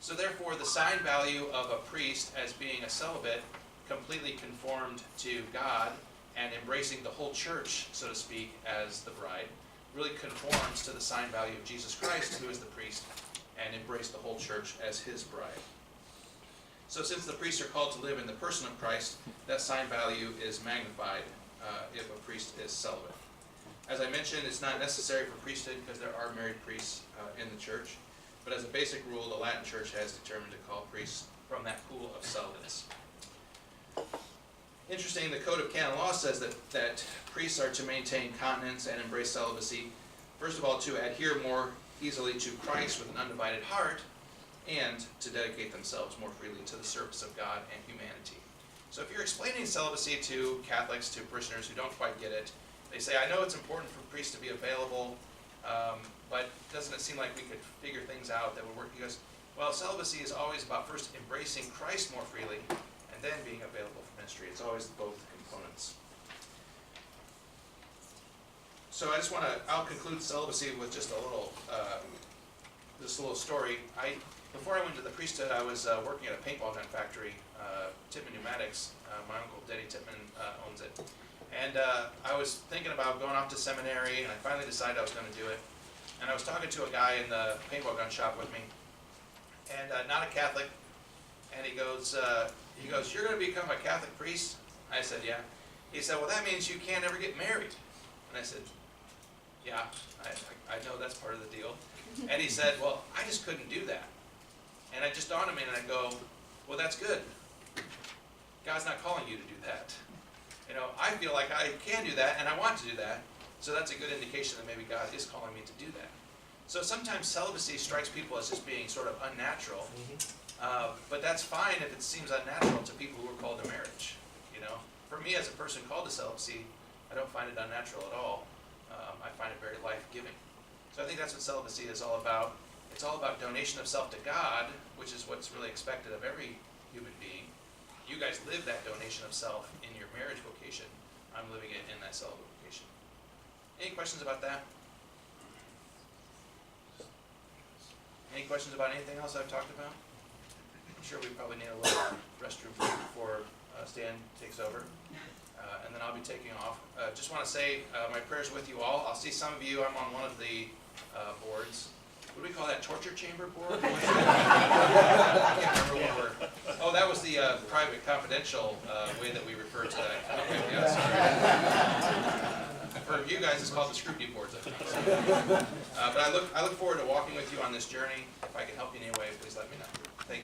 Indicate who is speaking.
Speaker 1: So therefore, the sign value of a priest as being a celibate, completely conformed to God, and embracing the whole church, so to speak, as the bride, really conforms to the sign value of Jesus Christ, who is the priest, and embraced the whole church as his bride. So since the priests are called to live in the person of Christ, that sign value is magnified if a priest is celibate. As I mentioned, it's not necessary for priesthood because there are married priests in the church, but as a basic rule, the Latin Church has determined to call priests from that pool of celibates. Interesting, the Code of Canon Law says that priests are to maintain continence and embrace celibacy, first of all, to adhere more easily to Christ with an undivided heart, and to dedicate themselves more freely to the service of God and humanity. So if you're explaining celibacy to Catholics, to parishioners who don't quite get it, they say, I know it's important for priests to be available, but doesn't it seem like we could figure things out that would work? He goes, well, celibacy is always about first embracing Christ more freely, and then being available for ministry. It's always both components. So I'll conclude celibacy with just a little, this little story. Before I went to the priesthood, I was working at a paintball gun factory, Tittman Pneumatics. My uncle, Denny Tittman, owns it. And I was thinking about going off to seminary, and I finally decided I was going to do it. And I was talking to a guy in the paintball gun shop with me, and not a Catholic. And he goes, you're going to become a Catholic priest? I said, yeah. He said, well, that means you can't ever get married. And I said, yeah, I know that's part of the deal. And he said, well, I just couldn't do that. And it just dawned on me, and I go, well, that's good. God's not calling you to do that. You know, I feel like I can do that, and I want to do that. So that's a good indication that maybe God is calling me to do that. So sometimes celibacy strikes people as just being sort of unnatural. But that's fine if it seems unnatural to people who are called to marriage. You know, for me as a person called to celibacy, I don't find it unnatural at all. I find it very life-giving. So I think that's what celibacy is all about. It's all about donation of self to God, which is what's really expected of every human being. You guys live that donation of self in your marriage vocation. I'm living it in that celibate vocation. Any questions about that? Any questions about anything else I've talked about? I'm sure we probably need a little restroom break before Stan takes over. And then I'll be taking off. Just want to say my prayers with you all. I'll see some of you. I'm on one of the boards. What do we call that? Torture chamber board? I can't remember what word. Oh, that was the private confidential way that we refer to that. Okay, yeah, sorry. For you guys, it's called the scrutiny boards, I think. But I look forward to walking with you on this journey. If I can help you in any way,